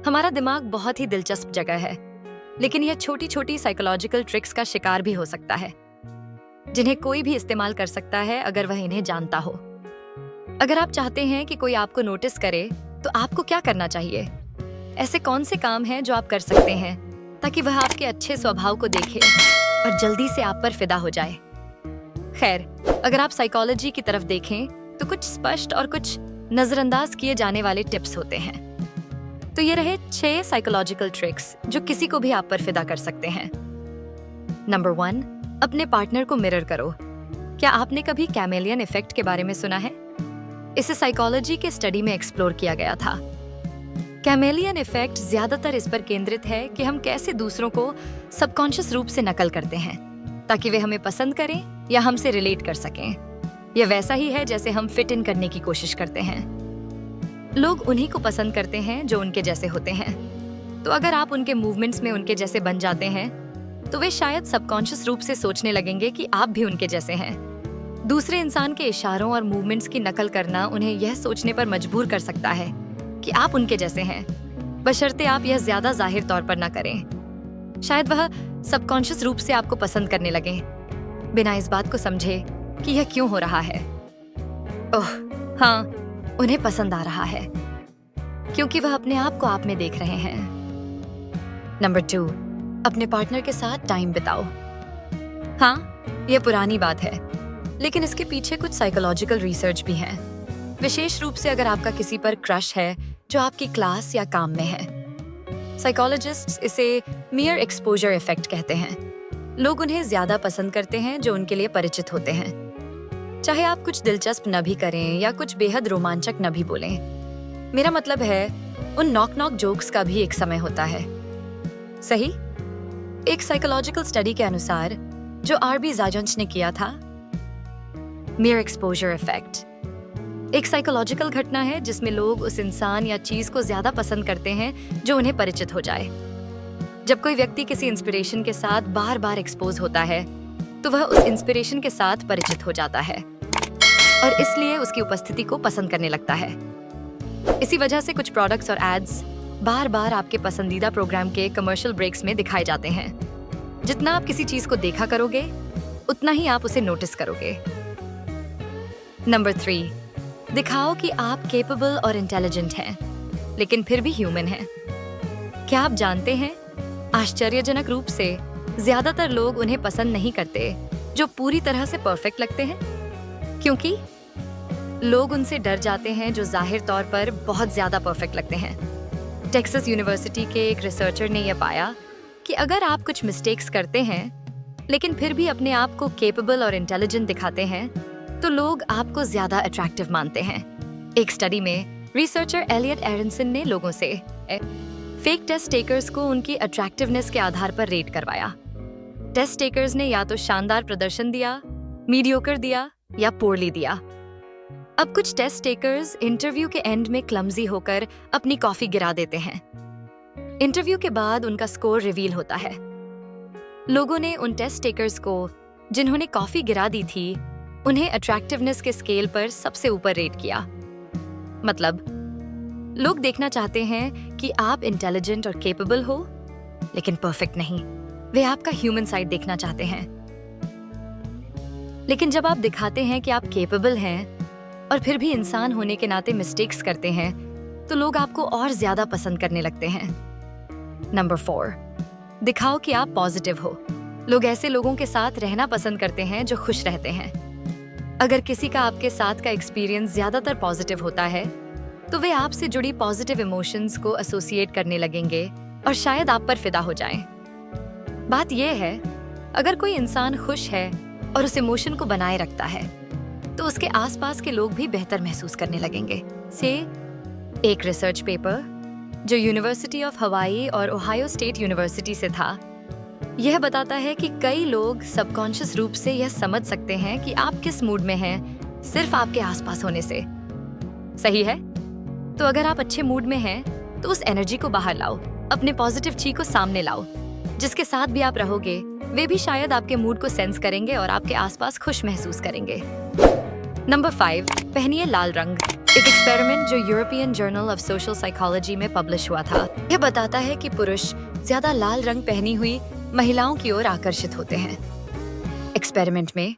हमारा दिमाग बहुत ही दिलचस्प जगह है, लेकिन यह छोटी छोटी साइकोलॉजिकल ट्रिक्स का शिकार भी हो सकता है, जिन्हें कोई भी इस्तेमाल कर सकता है अगर वह इन्हें जानता हो। अगर आप चाहते हैं कि कोई आपको नोटिस करे, तो आपको क्या करना चाहिए? ऐसे कौन से काम हैं जो आप कर सकते हैं ताकि वह आपके अच्छे स्वभाव को देखे और जल्दी से आप पर फिदा हो जाए? खैर, अगर आप साइकोलॉजी की तरफ देखें तो कुछ स्पष्ट और कुछ नजरअंदाज किए जाने वाले टिप्स होते हैं। तो ये रहे 6 साइकोलॉजिकल ट्रिक्स जो किसी को भी आप पर फिदा कर सकते हैं। नंबर 1, अपने पार्टनर को मिरर करो। क्या आपने कभी कैमेलियन इफेक्ट के बारे में सुना है? इसे साइकोलॉजी के स्टडी में एक्सप्लोर किया गया था। कैमेलियन इफेक्ट ज्यादातर इस पर केंद्रित है कि हम कैसे दूसरों को सबकॉन्शियस रूप से नकल करते हैं ताकि वे हमें पसंद करें या हमसे रिलेट कर सकें। यह वैसा ही है जैसे हम फिट इन करने की कोशिश करते हैं। लोग उन्हीं को पसंद करते हैं जो उनके जैसे होते हैं। तो अगर आप उनके मूवमेंट्स में उनके जैसे बन जाते हैं, तो वे शायद सबकॉन्शियस रूप से सोचने लगेंगे कि आप भी उनके जैसे हैं। दूसरे इंसान के इशारों और मूवमेंट्स की नकल करना उन्हें यह सोचने पर मजबूर कर सकता है कि आप उनके जैसे हैं, बशर्ते आप यह ज्यादा जाहिर तौर पर न करें। शायद वह सबकॉन्शियस रूप से आपको पसंद करने लगे, बिना इस बात को समझे कि यह क्यों हो रहा है। ओह हाँ, उन्हें पसंद आ रहा है क्योंकि वह अपने आप को आप में देख रहे हैं। नंबर 2, अपने पार्टनर के साथ टाइम बिताओ। हाँ, यह पुरानी बात है, लेकिन इसके पीछे कुछ साइकोलॉजिकल रिसर्च भी है, विशेष रूप से अगर आपका किसी पर क्रश है जो आपकी क्लास या काम में है। साइकोलॉजिस्ट्स इसे मियर एक्सपोजर इफेक्ट कहते हैं। लोग उन्हें ज्यादा पसंद करते हैं जो उनके लिए परिचित होते हैं, चाहे आप कुछ दिलचस्प न भी करें या कुछ बेहद रोमांचक न भी बोलें। मेरा मतलब है, उन नॉक नॉक जोक्स का भी एक समय होता है, सही? एक साइकोलॉजिकल स्टडी के अनुसार जो आरबी जाजंच ने किया था, मियर एक्सपोजर इफेक्ट एक साइकोलॉजिकल घटना है जिसमें लोग उस इंसान या चीज को ज्यादा पसंद करते हैं जो उन्हें परिचित हो जाए। जब कोई व्यक्ति किसी इंस्पिरेशन के साथ बार बार एक्सपोज होता है, तो वह उस इंस्पिरेशन के साथ परिचित हो जाता है और इसलिए उसकी उपस्थिति को पसंद करने लगता है। इसी वजह से कुछ प्रोडक्ट्स और एड्स बार बार आपके पसंदीदा प्रोग्राम के कमर्शियल ब्रेक्स में दिखाए जाते हैं। जितना आप किसी चीज को देखा करोगे, उतना ही आप उसे नोटिस करोगे। नंबर 3, दिखाओ कि आप केपेबल और इंटेलिजेंट हैं, लेकिन फिर भी ह्यूमन हैं। क्या आप जानते हैं, आश्चर्यजनक रूप से ज्यादातर लोग उन्हें पसंद नहीं करते जो पूरी तरह से परफेक्ट लगते हैं, क्योंकि लोग उनसे डर जाते हैं जो जाहिर तौर पर बहुत ज्यादा परफेक्ट लगते हैं। टेक्सास यूनिवर्सिटी के एक रिसर्चर ने यह पाया कि अगर आप कुछ मिस्टेक्स करते हैं लेकिन फिर भी अपने आप को केपेबल और इंटेलिजेंट दिखाते हैं, तो लोग आपको ज्यादा अट्रैक्टिव मानते हैं। एक स्टडी में रिसर्चर एलियट एरनसन ने लोगों से फेक टेस्ट टेकर्स को उनकी अट्रैक्टिवनेस के आधार पर रेट करवाया। टेस्ट टेकर्स ने या तो शानदार प्रदर्शन दिया, मीडियोकर दिया या पोरली दिया। अब कुछ टेस्ट टेकर्स इंटरव्यू के एंड में क्लमजी होकर अपनी कॉफी गिरा देते हैं। इंटरव्यू के बाद उनका स्कोर रिवील होता है। लोगों ने उन टेस्ट टेकर्स को जिन्होंने कॉफी गिरा दी थी, उन्हें अट्रैक्टिवनेस के स्केल पर सबसे ऊपर रेट किया। मतलब लोग देखना चाहते हैं कि आप इंटेलिजेंट और केपेबल हो, लेकिन परफेक्ट नहीं। वे आपका ह्यूमन साइड देखना चाहते हैं। लेकिन जब आप दिखाते हैं कि आप केपेबल हैं और फिर भी इंसान होने के नाते मिस्टेक्स करते हैं, तो लोग आपको और ज्यादा पसंद करने लगते हैं। नंबर 4, दिखाओ कि आप पॉजिटिव हो। लोग ऐसे लोगों के साथ रहना पसंद करते हैं जो खुश रहते हैं। अगर किसी का आपके साथ का एक्सपीरियंस ज्यादातर पॉजिटिव होता है, तो वे आपसे जुड़ी पॉजिटिव इमोशंस को एसोसिएट करने लगेंगे और शायद आप पर फिदा हो जाएं। बात यह है, अगर कोई इंसान खुश है और उस इमोशन को बनाए रखता है, तो उसके आसपास के लोग भी बेहतर महसूस करने लगेंगे। एक रिसर्च पेपर जो यूनिवर्सिटी ऑफ हवाई और ओहायो स्टेट यूनिवर्सिटी से था, यह बताता है कि कई लोग सबकॉन्शियस रूप से यह समझ सकते हैं कि आप किस मूड में हैं सिर्फ आपके आसपास होने से। सही है? तो अगर आप अच्छे मूड में हैं, तो उस एनर्जी को बाहर लाओ, अपने पॉजिटिव ची को सामने लाओ। जिसके साथ भी आप रहोगे, वे भी शायद आपके मूड को सेंस करेंगे और आपके आसपास खुश महसूस करेंगे। नंबर 5, पहनिए लाल रंग। एक एक्सपेरिमेंट जो European journal of social psychology में पब्लिश हुआ था, यह बताता है कि पुरुष ज्यादा लाल रंग पहनी हुई महिलाओं की ओर आकर्षित होते हैं। एक्सपेरिमेंट में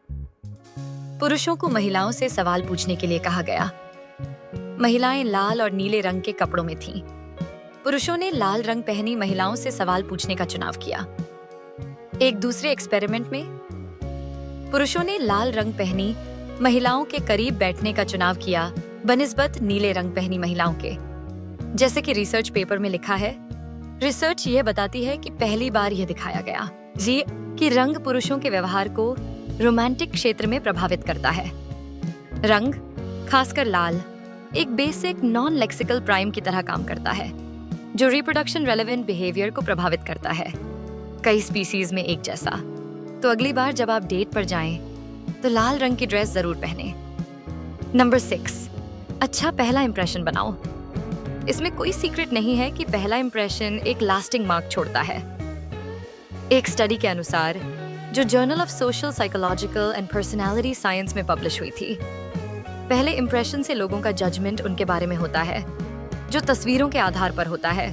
पुरुषों को महिलाओं से सवाल पूछने के लिए कहा गया। महिलाएं लाल और नीले रंग के कपड़ों में थीं। पुरुषों ने लाल रंग पहनी महिलाओं से सवाल पूछने का चुनाव किया। एक दूसरे एक्सपेरिमेंट में पुरुषों ने लाल रंग पहनी महिलाओं के करीब बैठने का चुनाव किया बनिस्बत नीले रंग पहनी महिलाओं के। जैसे कि रिसर्च पेपर में लिखा है, रिसर्च यह बताती है कि पहली बार यह दिखाया गया जी कि रंग पुरुषों के व्यवहार को रोमांटिक क्षेत्र में प्रभावित करता है। रंग, खासकर लाल, एक बेसिक नॉन लेक्सिकल प्राइम की तरह काम करता है जो रिप्रोडक्शन रेलेवेंट बिहेवियर को प्रभावित करता है, कई स्पीसीज में एक जैसा। तो अगली बार जब आप डेट पर जाएं तो लाल रंग की ड्रेस जरूर पहने। नंबर 6, अच्छा पहला इंप्रेशन बनाओ। इसमें कोई सीक्रेट नहीं है कि पहला इंप्रेशन एक लास्टिंग मार्क छोड़ता है। एक स्टडी के अनुसार जो journal of social psychological and personality science में पब्लिश हुई थी, पहले इंप्रेशन से लोगों का जजमेंट उनके बारे में होता है जो तस्वीरों के आधार पर होता है।